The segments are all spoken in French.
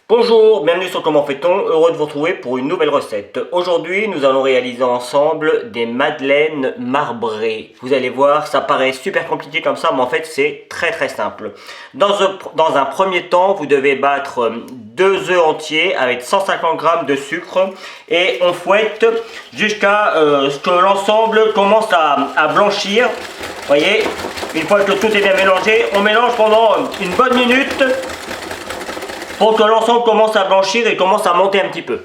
Bonjour, bienvenue sur Comment fait-on, heureux de vous retrouver pour une nouvelle recette. Aujourd'hui, nous allons réaliser ensemble des madeleines marbrées. Vous allez voir, ça paraît super compliqué comme ça, mais en fait, c'est très simple. Dans un premier temps, vous devez battre 2 œufs entiers avec 150 g de sucre et on fouette jusqu'à ce que l'ensemble commence à blanchir. Vous voyez, une fois que tout est bien mélangé, on mélange pendant une bonne minute pour que l'ensemble commence à blanchir et commence à monter un petit peu.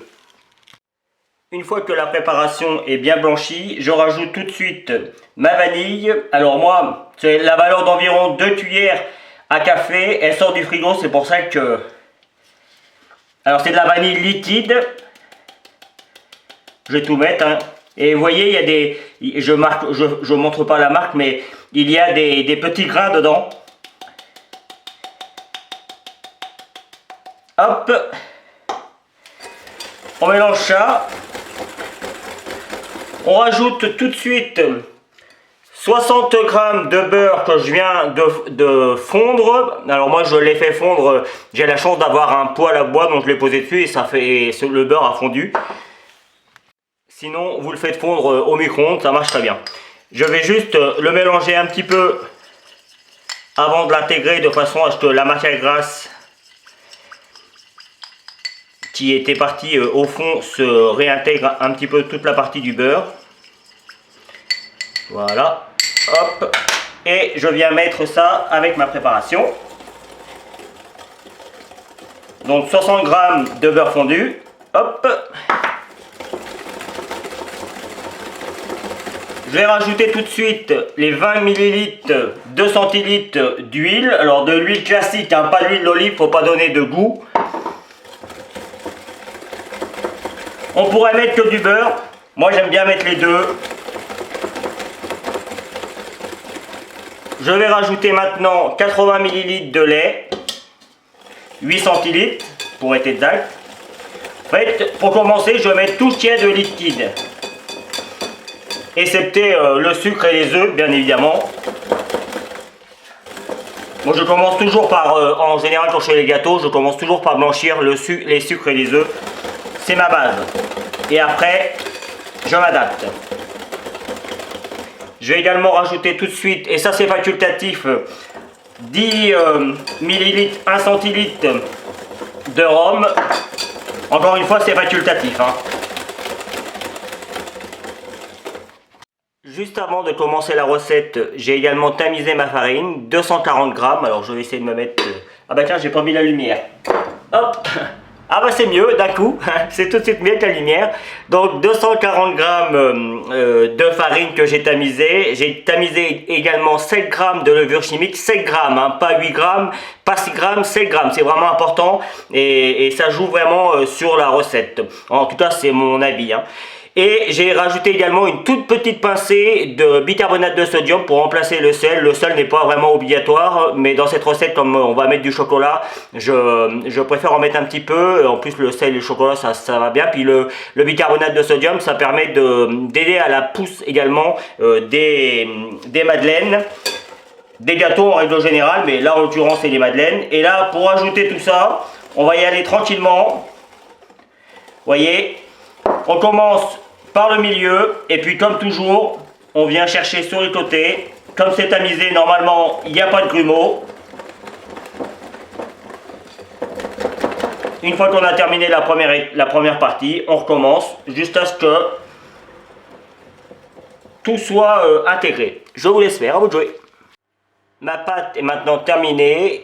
Une fois que la préparation est bien blanchie, je rajoute tout de suite ma vanille. Alors moi, c'est la valeur d'environ 2 cuillères à café. Elle sort du frigo, c'est pour ça que... Alors c'est de la vanille liquide. Je vais tout mettre. Hein. Et vous voyez, il y a des... Je montre pas la marque, mais il y a des petits grains dedans. Hop, on mélange ça, on rajoute tout de suite 60 g de beurre que je viens de fondre. Alors moi je l'ai fait fondre, j'ai la chance d'avoir un poêle à bois donc je l'ai posé dessus et le beurre a fondu. Sinon vous le faites fondre au micro-ondes, ça marche très bien. Je vais juste le mélanger un petit peu avant de l'intégrer de façon à ce que la matière grasse qui était parti au fond se réintègre un petit peu toute la partie du beurre. Voilà, hop, et je viens mettre ça avec ma préparation. Donc 60 g de beurre fondu, hop. Je vais rajouter tout de suite les 20 ml, 2 centilitres d'huile. Alors de l'huile classique, hein, pas d'huile d'olive, faut pas donner de goût. On pourrait mettre que du beurre, moi j'aime bien mettre les deux. Je vais rajouter maintenant 80 ml de lait, 8 centilitres pour être exact. En fait, pour commencer, je mets tout ce qu'il y a de liquide, excepté le sucre et les œufs, bien évidemment. Moi je commence toujours par, en général quand je fais les gâteaux, je commence toujours par blanchir les sucres et les œufs. C'est ma base. Et après, je m'adapte. Je vais également rajouter tout de suite, et ça c'est facultatif, 10 ml, 1 centilitre de rhum. Encore une fois, c'est facultatif. Hein. Juste avant de commencer la recette, j'ai également tamisé ma farine, 240 g. Alors je vais essayer de me mettre... Ah bah tiens, j'ai pas mis la lumière. Hop. Ah bah c'est mieux d'un coup, c'est tout de suite mieux que la lumière. Donc 240 g de farine que j'ai tamisé. J'ai tamisé également 7 g de levure chimique, 7 g, hein, pas 8 g, pas 6 g, 7 g. C'est vraiment important et ça joue vraiment sur la recette. En tout cas c'est mon avis. Hein. Et j'ai rajouté également une toute petite pincée de bicarbonate de sodium pour remplacer le sel. Le sel n'est pas vraiment obligatoire, mais dans cette recette, comme on va mettre du chocolat, je préfère en mettre un petit peu. En plus, le sel et le chocolat, ça va bien. Puis le bicarbonate de sodium, ça permet d'aider à la pousse également des madeleines. Des gâteaux en règle générale, mais là en l'occurrence c'est des madeleines. Et là, pour ajouter tout ça, on va y aller tranquillement. Vous voyez, on commence par le milieu et puis comme toujours on vient chercher sur les côtés. Comme c'est tamisé, normalement il n'y a pas de grumeaux. Une fois qu'on a terminé la première partie, on recommence jusqu'à ce que tout soit intégré. Je vous laisse faire, à vous de jouer. Ma pâte est maintenant terminée.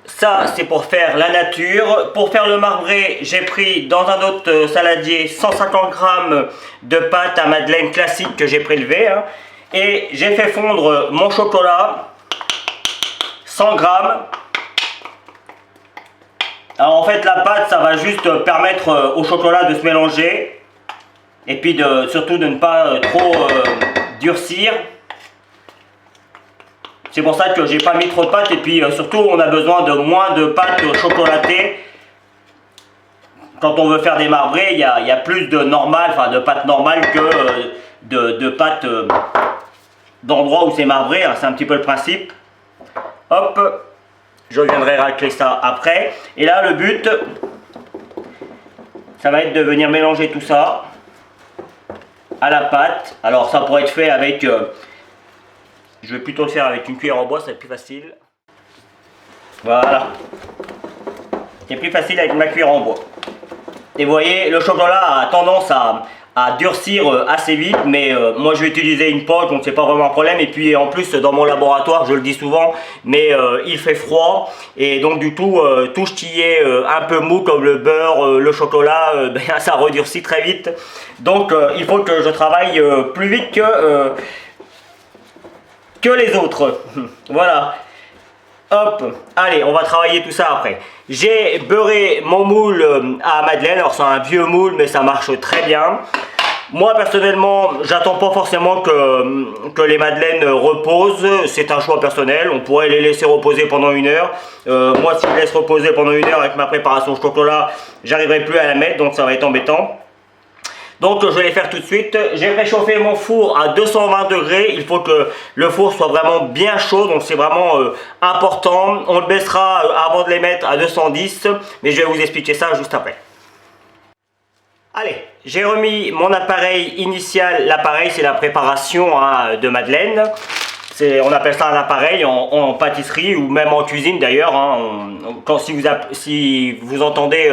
Ça, c'est pour faire la nature. Pour faire le marbré, j'ai pris dans un autre saladier 150 g de pâte à madeleine classique que j'ai prélevé. Hein, et j'ai fait fondre mon chocolat, 100 g. Alors en fait, la pâte, ça va juste permettre au chocolat de se mélanger. Et puis surtout de ne pas trop durcir. C'est pour ça que j'ai pas mis trop de pâte et puis surtout on a besoin de moins de pâte chocolatée. Quand on veut faire des marbrés, il y a plus de normal, enfin de pâte normale que de pâte d'endroit où c'est marbré. Hein, c'est un petit peu le principe. Hop, Je viendrai racler ça après. Et là, le but, ça va être de venir mélanger tout ça à la pâte. Alors ça pourrait être fait avec, je vais plutôt le faire avec une cuillère en bois, ça va être plus facile. Voilà. C'est plus facile avec ma cuillère en bois. Et vous voyez, le chocolat a tendance à durcir assez vite, mais moi je vais utiliser une poche, donc c'est pas vraiment un problème. Et puis en plus dans mon laboratoire, je le dis souvent, mais il fait froid, et donc du coup tout ce qui est un peu mou comme le beurre, le chocolat, ben, ça redurcit très vite. Donc il faut que je travaille plus vite que les autres. Voilà. Hop, allez, on va travailler tout ça après. J'ai beurré mon moule à madeleine. Alors c'est un vieux moule, mais ça marche très bien. Moi personnellement, j'attends pas forcément que les madeleines reposent. C'est un choix personnel. On pourrait les laisser reposer pendant 1 heure. Moi, si je laisse reposer pendant 1 heure avec ma préparation au chocolat, j'arriverai plus à la mettre, donc ça va être embêtant. Donc je vais les faire tout de suite. J'ai préchauffé mon four à 220 degrés. Il faut que le four soit vraiment bien chaud. Donc c'est vraiment important. On le baissera avant de les mettre à 210. Mais je vais vous expliquer ça juste après. Allez, j'ai remis mon appareil initial. L'appareil, c'est la préparation de madeleine. On appelle ça un appareil en pâtisserie ou même en cuisine d'ailleurs. Si vous entendez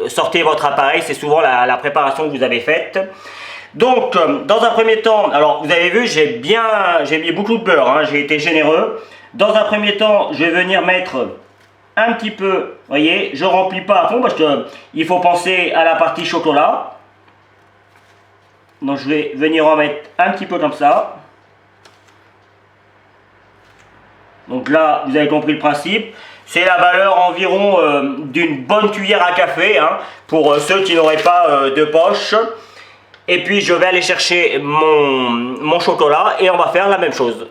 sortir votre appareil, c'est souvent la préparation que vous avez faite. Donc, dans un premier temps, alors vous avez vu, j'ai mis beaucoup de beurre, hein, j'ai été généreux. Dans un premier temps, je vais venir mettre un petit peu, vous voyez, je remplis pas à fond parce qu'il faut penser à la partie chocolat. Donc, je vais venir en mettre un petit peu comme ça. Donc là, vous avez compris le principe. C'est la valeur environ d'une bonne cuillère à café, hein, pour ceux qui n'auraient pas de poche. Et puis je vais aller chercher mon chocolat et on va faire la même chose.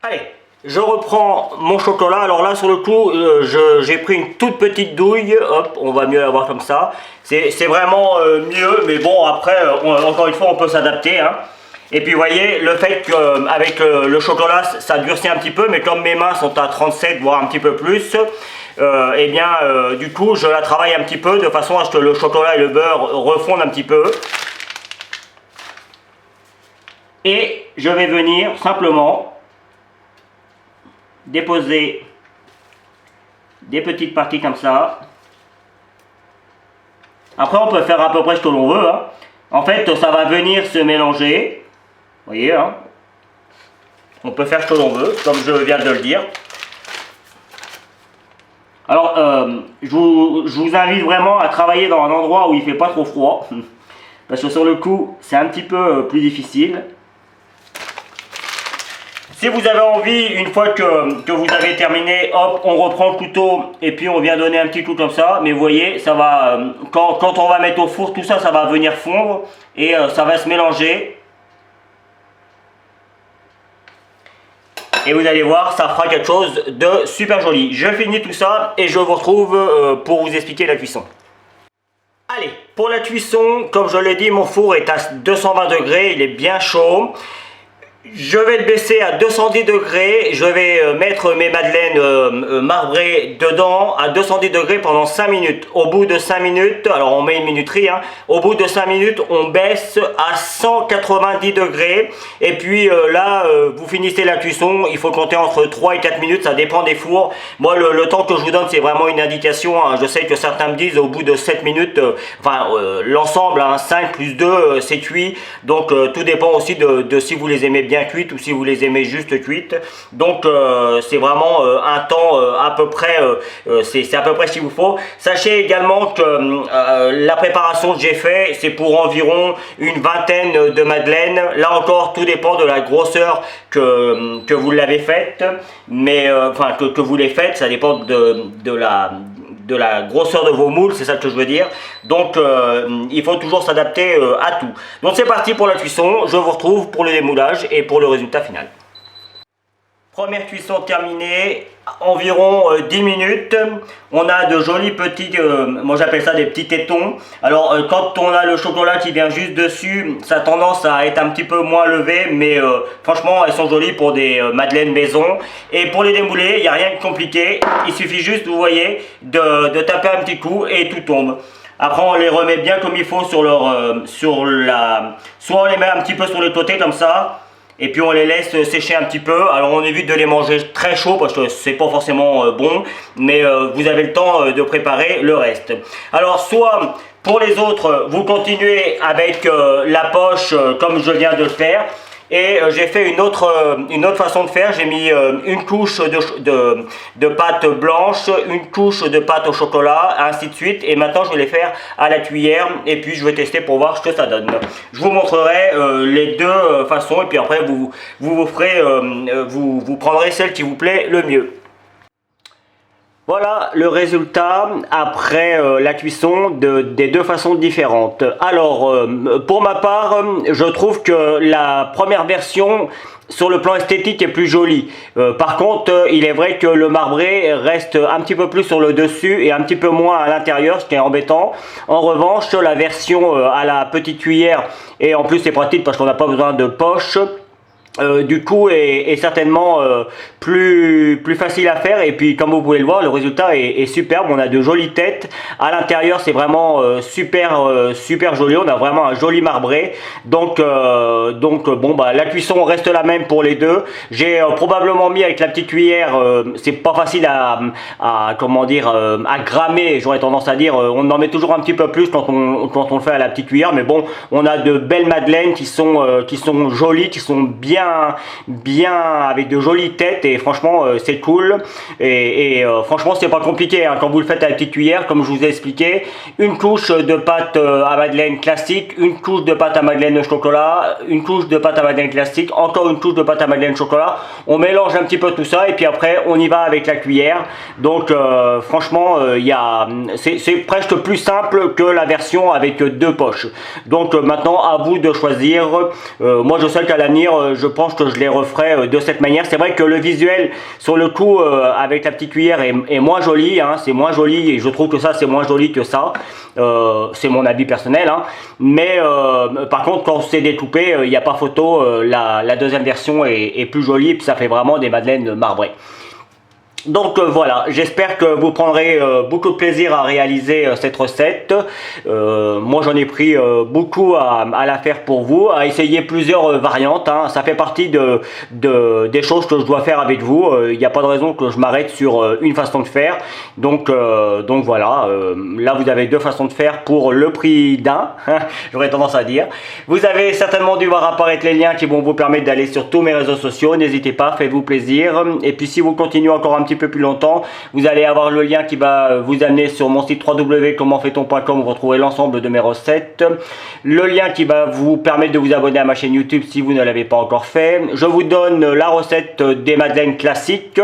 Allez, je reprends mon chocolat. Alors là, sur le coup, j'ai pris une toute petite douille. Hop, on va mieux l'avoir comme ça. C'est vraiment mieux, mais bon, après, encore une fois, on peut s'adapter, hein. Et puis vous voyez, le fait qu'avec le chocolat, ça durcit un petit peu, mais comme mes mains sont à 37, voire un petit peu plus, eh bien, du coup, je la travaille un petit peu de façon à ce que le chocolat et le beurre refondent un petit peu. Et je vais venir simplement déposer des petites parties comme ça. Après, on peut faire à peu près ce que l'on veut, hein. En fait, ça va venir se mélanger. Vous voyez, hein, on peut faire ce que l'on veut, comme je viens de le dire. Alors, je vous invite vraiment à travailler dans un endroit où il ne fait pas trop froid. Parce que sur le coup, c'est un petit peu plus difficile. Si vous avez envie, une fois que vous avez terminé, hop, on reprend le couteau et puis on vient donner un petit coup comme ça. Mais vous voyez, ça va, quand on va mettre au four, tout ça, ça va venir fondre et ça va se mélanger. Et vous allez voir, ça fera quelque chose de super joli. Je finis tout ça et je vous retrouve pour vous expliquer la cuisson. Allez, pour la cuisson, comme je l'ai dit, mon four est à 220 degrés, il est bien chaud. Je vais le baisser à 210 degrés, je vais mettre mes madeleines marbrées dedans à 210 degrés pendant 5 minutes. Au bout de 5 minutes, alors on met une minuterie, hein, au bout de 5 minutes, on baisse à 190 degrés. Et puis là, vous finissez la cuisson, il faut compter entre 3 et 4 minutes, ça dépend des fours. Moi, le temps que je vous donne, c'est vraiment une indication, hein. Je sais que certains me disent au bout de 7 minutes, l'ensemble, hein, 5 plus 2, c'est cuit. Donc tout dépend aussi de si vous les aimez bien cuites ou si vous les aimez juste cuites. Donc c'est vraiment un temps à peu près, c'est à peu près ce qu'il vous faut. Sachez également que la préparation que j'ai fait, c'est pour environ une vingtaine de madeleines. Là encore, tout dépend de la grosseur que vous l'avez faite, mais enfin que vous les faites, ça dépend de la grosseur de vos moules, c'est ça que je veux dire. Donc il faut toujours s'adapter à tout. Donc c'est parti pour la cuisson, je vous retrouve pour le démoulage et pour le résultat final. Première cuisson terminée, environ 10 minutes. On a de jolis petits, moi j'appelle ça des petits tétons. Alors quand on a le chocolat qui vient juste dessus, ça a tendance à être un petit peu moins levé, mais franchement elles sont jolies pour des madeleines maison. Et pour les démouler, il n'y a rien de compliqué. Il suffit juste, vous voyez, de taper un petit coup et tout tombe. Après on les remet bien comme il faut sur leur, soit on les met un petit peu sur les côtés comme ça. Et puis on les laisse sécher un petit peu. Alors on évite de les manger très chaud parce que c'est pas forcément bon. Mais vous avez le temps de préparer le reste. Alors soit pour les autres, vous continuez avec la poche comme je viens de le faire. Et j'ai fait une autre façon de faire. J'ai mis une couche de pâte blanche, une couche de pâte au chocolat, ainsi de suite. Et maintenant, je vais les faire à la cuillère. Et puis, je vais tester pour voir ce que ça donne. Je vous montrerai les deux façons. Et puis après, vous prendrez celle qui vous plaît le mieux. Voilà le résultat après la cuisson des deux façons différentes. Alors, pour ma part, je trouve que la première version, sur le plan esthétique, est plus jolie. Par contre, il est vrai que le marbré reste un petit peu plus sur le dessus et un petit peu moins à l'intérieur, ce qui est embêtant. En revanche, la version à la petite cuillère, et en plus c'est pratique parce qu'on n'a pas besoin de poche, du coup est certainement plus facile à faire. Et puis comme vous pouvez le voir, le résultat est superbe. On a de jolies têtes à l'intérieur, c'est vraiment super joli. On a vraiment un joli marbré. Donc bon, bah la cuisson reste la même pour les deux. J'ai probablement mis avec la petite cuillère, c'est pas facile à comment dire, à grammer, j'aurais tendance à dire. On en met toujours un petit peu plus quand on le fait à la petite cuillère, mais bon, on a de belles madeleines qui sont jolies, qui sont bien avec de jolies têtes. Et franchement c'est cool. Et franchement c'est pas compliqué hein, quand vous le faites à la petite cuillère, comme je vous ai expliqué. Une couche de pâte à madeleine classique, une couche de pâte à madeleine de chocolat, une couche de pâte à madeleine classique, encore une couche de pâte à madeleine chocolat. On mélange un petit peu tout ça et puis après on y va avec la cuillère. Donc franchement c'est presque plus simple que la version avec deux poches. Donc maintenant à vous de choisir. Moi je sais qu'à l'avenir je pense que je les referai de cette manière. C'est vrai que le visuel sur le coup avec la petite cuillère est moins joli hein, c'est moins joli et je trouve que ça c'est moins joli que ça. C'est mon avis personnel hein. Mais par contre quand c'est découpé, il n'y a pas photo, la deuxième version est plus jolie et puis ça fait vraiment des madeleines marbrées. Donc voilà, j'espère que vous prendrez beaucoup de plaisir à réaliser cette recette. Moi j'en ai pris beaucoup à la faire pour vous, à essayer plusieurs variantes hein. Ça fait partie des choses que je dois faire avec vous. Il n'y a pas de raison que je m'arrête sur une façon de faire. Donc voilà, là vous avez deux façons de faire pour le prix d'un, j'aurais tendance à dire. Vous avez certainement dû voir apparaître les liens qui vont vous permettre d'aller sur tous mes réseaux sociaux. N'hésitez pas, faites-vous plaisir. Et puis si vous continuez encore un petit peu plus longtemps, vous allez avoir le lien qui va vous amener sur mon site www.commentfaiton.com où vous retrouverez l'ensemble de mes recettes, le lien qui va vous permettre de vous abonner à ma chaîne YouTube si vous ne l'avez pas encore fait. Je vous donne la recette des madeleines classiques,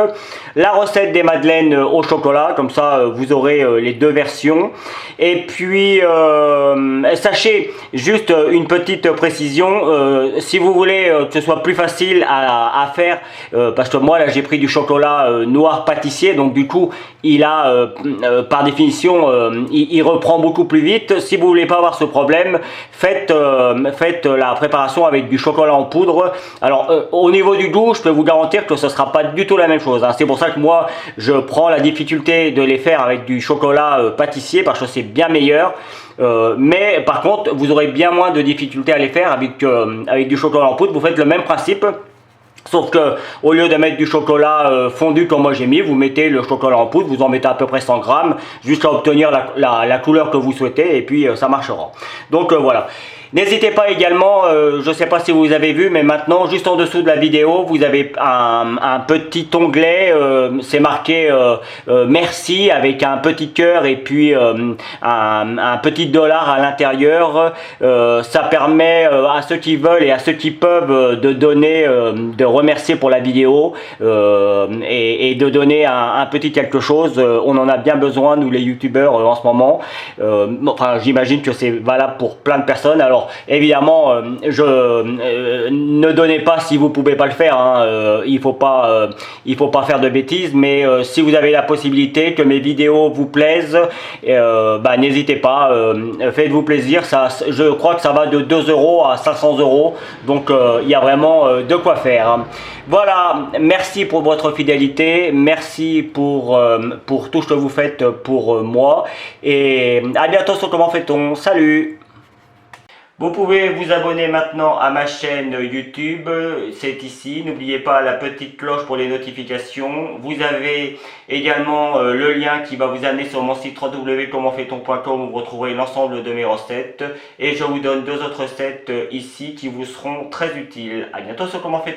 la recette des madeleines au chocolat, comme ça vous aurez les deux versions. Et puis sachez juste une petite précision, si vous voulez que ce soit plus facile à faire, parce que moi là j'ai pris du chocolat noir pâtissier, donc du coup il a par définition il reprend beaucoup plus vite. Si vous voulez pas avoir ce problème, faites la préparation avec du chocolat en poudre. Alors au niveau du goût, je peux vous garantir que ce sera pas du tout la même chose hein. C'est pour ça que moi je prends la difficulté de les faire avec du chocolat pâtissier parce que c'est bien meilleur. Mais par contre vous aurez bien moins de difficultés à les faire avec du chocolat en poudre. Vous faites le même principe. Sauf que au lieu de mettre du chocolat fondu comme moi j'ai mis, vous mettez le chocolat en poudre, vous en mettez à peu près 100 grammes jusqu'à obtenir la couleur que vous souhaitez et puis ça marchera. Donc voilà. N'hésitez pas également, je ne sais pas si vous avez vu, mais maintenant juste en dessous de la vidéo vous avez un petit onglet, c'est marqué merci avec un petit cœur et puis un petit dollar à l'intérieur. Ça permet à ceux qui veulent et à ceux qui peuvent de donner, de remercier pour la vidéo et de donner un petit quelque chose. On en a bien besoin nous les youtubeurs en ce moment. Enfin j'imagine que c'est valable pour plein de personnes. Alors Alors évidemment, ne donnez pas si vous pouvez pas le faire, hein, il faut pas faire de bêtises, mais si vous avez la possibilité, que mes vidéos vous plaisent, n'hésitez pas, faites-vous plaisir. Ça, je crois que ça va de 2 € à 500 €, donc il y a vraiment de quoi faire. Voilà, merci pour votre fidélité, merci pour tout ce que vous faites pour moi, et à bientôt sur Comment fait-on. Salut! Vous pouvez vous abonner maintenant à ma chaîne YouTube, c'est ici. N'oubliez pas la petite cloche pour les notifications. Vous avez également le lien qui va vous amener sur mon site www.commentfaiton.com où vous retrouverez l'ensemble de mes recettes. Et je vous donne 2 autres recettes ici qui vous seront très utiles. À bientôt sur Comment fait-on.